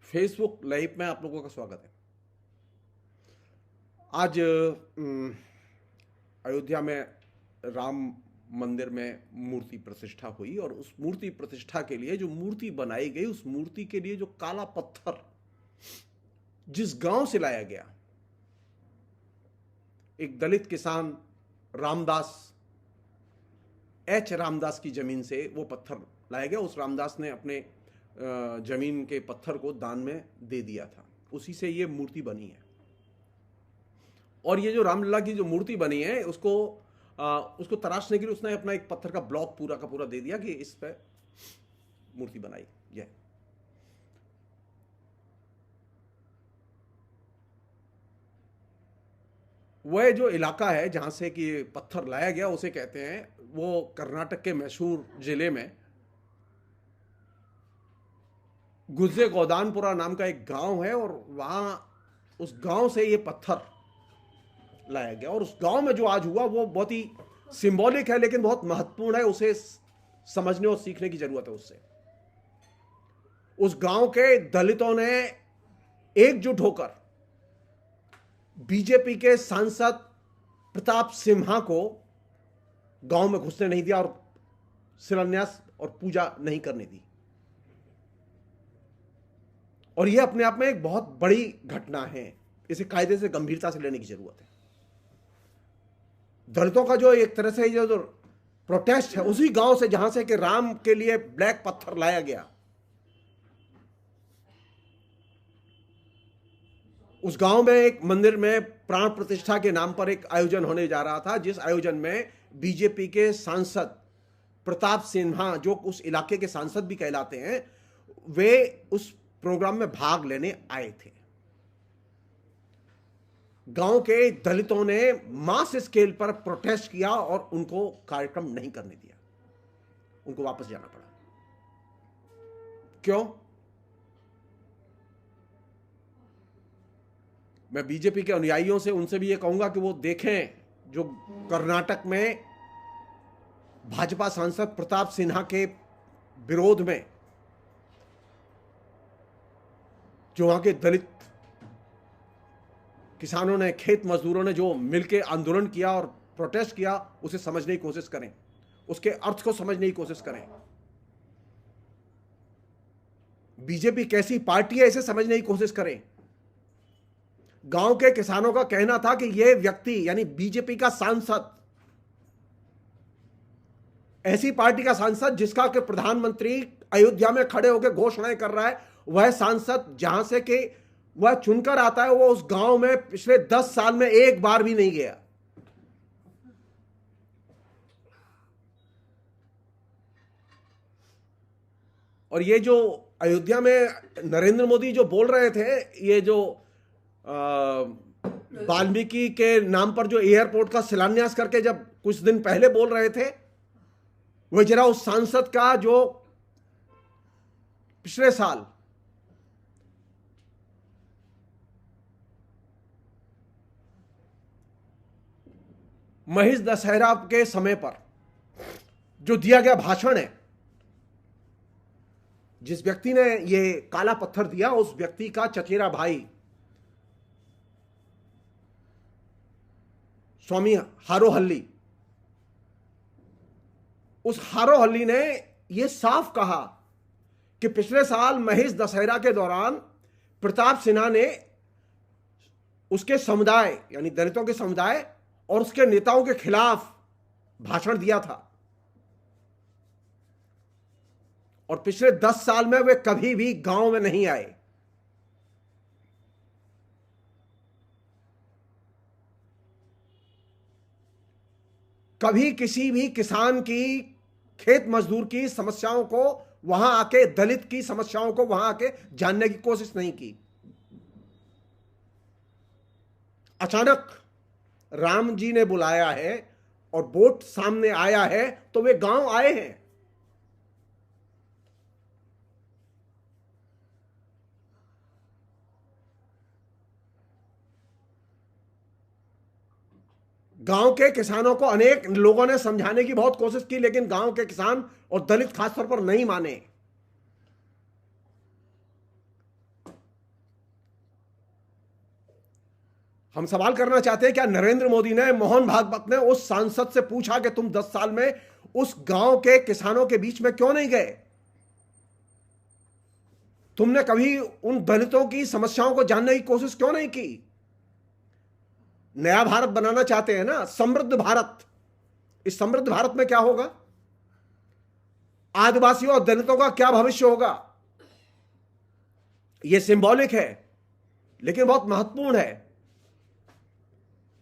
Facebook live में आप लोगों का स्वागत है। आज अयोध्या में राम मंदिर में मूर्ति प्रतिष्ठा हुई और उस मूर्ति प्रतिष्ठा के लिए जो मूर्ति बनाई गई, उस मूर्ति के लिए जो काला पत्थर जिस गांव से लाया गया, एक दलित किसान रामदास, रामदास की जमीन से वो पत्थर लाया गया। उस रामदास ने अपने जमीन के पत्थर को दान में दे दिया था, उसी से ये मूर्ति बनी है। और ये जो रामलला की जो मूर्ति बनी है, उसको तराशने के लिए उसने अपना एक पत्थर का ब्लॉक पूरा का पूरा दे दिया कि इस पे मूर्ति बनाई जाए। वह जो इलाका है जहां से कि पत्थर लाया गया, उसे कहते हैं, वो कर्नाटक के मैसूर जिले में गुज्जे गोदानपुरा नाम का एक गांव है और वहां उस गांव से ये पत्थर लाया गया। और उस गांव में जो आज हुआ वो बहुत ही सिंबॉलिक है, लेकिन बहुत महत्वपूर्ण है। उसे समझने और सीखने की जरूरत है उससे। उस गांव के दलितों ने एकजुट होकर बीजेपी के सांसद प्रताप सिन्हा को गांव में घुसने नहीं दिया और शिलान्यास और पूजा नहीं करने दी। और यह अपने आप में एक बहुत बड़ी घटना है, इसे कायदे से गंभीरता से लेने की जरूरत है। दलितों का जो एक तरह से जो प्रोटेस्ट है उसी गांव से जहां से कि राम के लिए ब्लैक पत्थर लाया गया, उस गांव में एक मंदिर में प्राण प्रतिष्ठा के नाम पर एक आयोजन होने जा रहा था, जिस आयोजन में बीजेपी के सांसद प्रताप सिन्हा, जो उस इलाके के सांसद भी कहलाते हैं, वे उस प्रोग्राम में भाग लेने आए थे। गांव के दलितों ने मास स्केल पर प्रोटेस्ट किया और उनको कार्यक्रम नहीं करने दिया, उनको वापस जाना पड़ा। क्यों? मैं बीजेपी के अनुयायियों से उनसे भी ये कहूंगा कि वो देखें जो कर्नाटक में भाजपा सांसद प्रताप सिन्हा के विरोध में जो वहां के दलित किसानों ने, खेत मजदूरों ने जो मिलकर आंदोलन किया और प्रोटेस्ट किया, उसे समझने की कोशिश करें, उसके अर्थ को समझने की कोशिश करें। बीजेपी कैसी पार्टी है इसे समझने की कोशिश करें। गांव के किसानों का कहना था कि यह व्यक्ति यानी बीजेपी का सांसद, ऐसी पार्टी का सांसद जिसका कि प्रधानमंत्री अयोध्या में खड़े होकर घोषणाएं कर रहा है, वह सांसद जहां से कि वह चुनकर आता है, वो उस गांव में पिछले 10 साल में एक बार भी नहीं गया। और ये जो अयोध्या में नरेंद्र मोदी जो बोल रहे थे, ये जो वाल्मीकि के नाम पर जो एयरपोर्ट का शिलान्यास करके जब कुछ दिन पहले बोल रहे थे, वह जरा उस सांसद का जो पिछले साल महिष दशहरा के समय पर जो दिया गया भाषण है, जिस व्यक्ति ने ये काला पत्थर दिया, उस व्यक्ति का चचेरा भाई स्वामी हारोहल्ली, उस हारोहल्ली ने यह साफ कहा कि पिछले साल महिष दशहरा के दौरान प्रताप सिन्हा ने उसके समुदाय यानी दलितों के समुदाय और उसके नेताओं के खिलाफ भाषण दिया था। और पिछले 10 साल में वे कभी भी गांव में नहीं आए। कभी किसी भी किसान की, खेत मजदूर की समस्याओं को वहां आके, दलित की समस्याओं को वहां आके जानने की कोशिश नहीं की। अचानक राम जी ने बुलाया है और वोट सामने आया है तो वे गांव आए हैं। गांव के किसानों को अनेक लोगों ने समझाने की बहुत कोशिश की, लेकिन गांव के किसान और दलित खासतौर पर नहीं माने। हम सवाल करना चाहते हैं, क्या नरेंद्र मोदी ने, मोहन भागवत ने उस सांसद से पूछा कि तुम 10 साल में उस गांव के किसानों के बीच में क्यों नहीं गए? तुमने कभी उन दलितों की समस्याओं को जानने की कोशिश क्यों नहीं की? नया भारत बनाना चाहते हैं ना, समृद्ध भारत। इस समृद्ध भारत में क्या होगा? आदिवासियों और दलितों का क्या भविष्य होगा? यह सिंबॉलिक है लेकिन बहुत महत्वपूर्ण है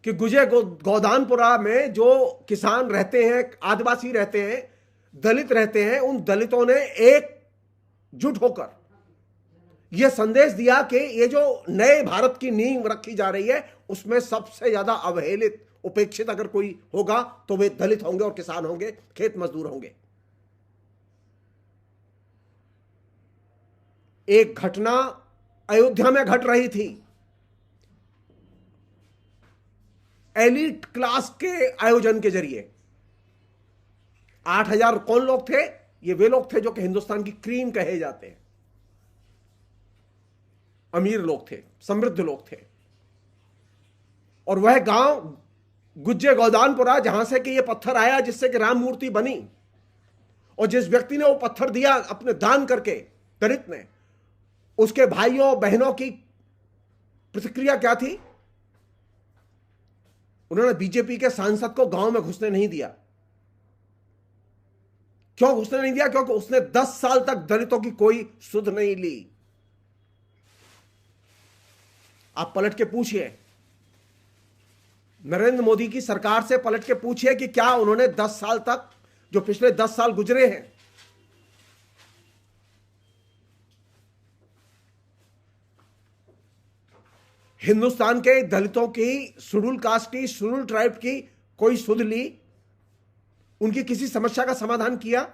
कि गुजे गोदानपुरा में जो किसान रहते हैं, आदिवासी रहते हैं, दलित रहते हैं, उन दलितों ने एकजुट होकर यह संदेश दिया कि ये जो नए भारत की नींव रखी जा रही है उसमें सबसे ज्यादा अवहेलित, उपेक्षित अगर कोई होगा तो वे दलित होंगे और किसान होंगे, खेत मजदूर होंगे। एक घटना अयोध्या में घट रही थी। एलीट क्लास के आयोजन के जरिए 8,000 कौन लोग थे? ये वे लोग थे जो कि हिंदुस्तान की क्रीम कहे जाते हैं, अमीर लोग थे, समृद्ध लोग थे। और वह गांव गुज्जे गोदानपुरा जहां से कि यह पत्थर आया जिससे कि राम मूर्ति बनी, और जिस व्यक्ति ने वो पत्थर दिया अपने दान करके, दलित ने, उसके भाइयों बहनों की प्रतिक्रिया क्या थी? उन्होंने बीजेपी के सांसद को गांव में घुसने नहीं दिया। क्यों घुसने नहीं दिया? क्योंकि उसने 10 साल तक दलितों की कोई सुध नहीं ली। आप पलट के पूछिए, नरेंद्र मोदी की सरकार से पलट के पूछिए कि क्या उन्होंने 10 साल तक, जो पिछले 10 साल गुजरे हैं, हिंदुस्तान के दलितों की, शेड्यूल कास्ट की, शेड्यूल ट्राइब की कोई सुध ली? उनकी किसी समस्या का समाधान किया?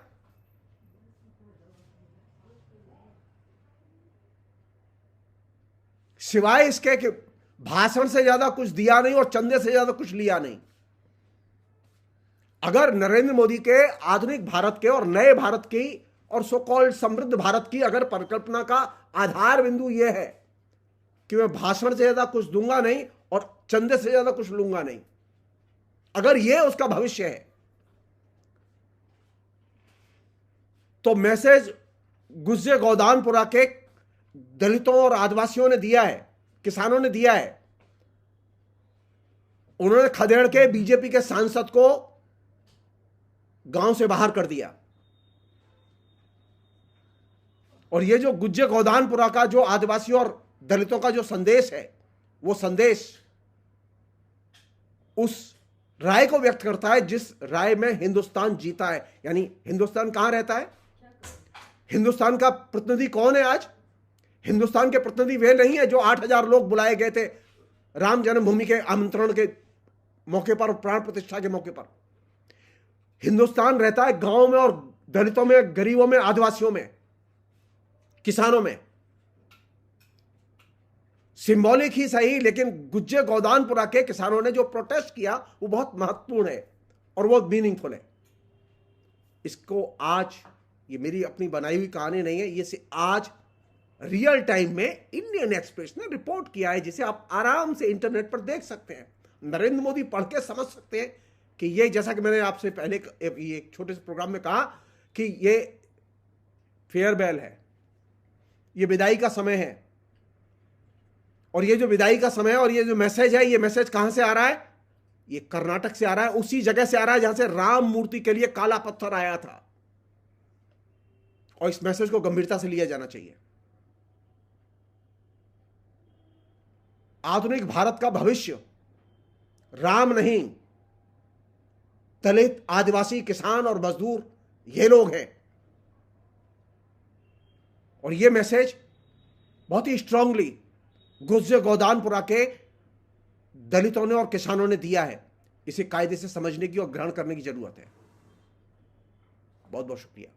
सिवाय इसके कि भाषण से ज्यादा कुछ दिया नहीं और चंदे से ज्यादा कुछ लिया नहीं। अगर नरेंद्र मोदी के आधुनिक भारत के और नए भारत की और सो कॉल्ड समृद्ध भारत की अगर परिकल्पना का आधार बिंदु यह है कि मैं भाषण से ज्यादा कुछ दूंगा नहीं और चंदे से ज्यादा कुछ लूंगा नहीं, अगर यह उसका भविष्य है, तो मैसेज गुज्जे गोदानपुरा के दलितों और आदिवासियों ने दिया है, किसानों ने दिया है। उन्होंने खदेड़ के बीजेपी के सांसद को गांव से बाहर कर दिया। और ये जो गुज्जे गोदानपुरा का जो आदिवासियों और दलितों का जो संदेश है, वो संदेश उस राय को व्यक्त करता है जिस राय में हिंदुस्तान जीता है। यानी हिंदुस्तान कहां रहता है? हिंदुस्तान का प्रतिनिधि कौन है आज? हिंदुस्तान के प्रतिनिधि वे नहीं है जो 8,000 लोग बुलाए गए थे राम जन्मभूमि के आमंत्रण के मौके पर, प्राण प्रतिष्ठा के मौके पर। हिंदुस्तान रहता है गांव में और दलितों में, गरीबों में, आदिवासियों में, किसानों में। सिंबॉलिक ही सही, लेकिन गुज्जे गोदानपुरा के किसानों ने जो प्रोटेस्ट किया वो बहुत महत्वपूर्ण है और बहुत मीनिंगफुल है। इसको आज, ये मेरी अपनी बनाई हुई कहानी नहीं है, ये से आज रियल टाइम में इंडियन एक्सप्रेस ने रिपोर्ट किया है, जिसे आप आराम से इंटरनेट पर देख सकते हैं। नरेंद्र मोदी पढ़ के समझ सकते हैं कि ये, जैसा कि मैंने आपसे पहले ये एक छोटे से प्रोग्राम में कहा कि ये फेयरवेल है, ये विदाई का समय है। और ये जो विदाई का समय है और ये जो मैसेज है, ये मैसेज कहां से आ रहा है? ये कर्नाटक से आ रहा है, उसी जगह से आ रहा है जहां से राम मूर्ति के लिए काला पत्थर आया था। और इस मैसेज को गंभीरता से लिया जाना चाहिए। आधुनिक भारत का भविष्य राम नहीं, दलित, आदिवासी, किसान और मजदूर, ये लोग हैं। और ये मैसेज बहुत ही स्ट्रांगली गुज्जे गोदानपुरा के दलितों ने और किसानों ने दिया है। इसे कायदे से समझने की और ग्रहण करने की जरूरत है। बहुत बहुत शुक्रिया।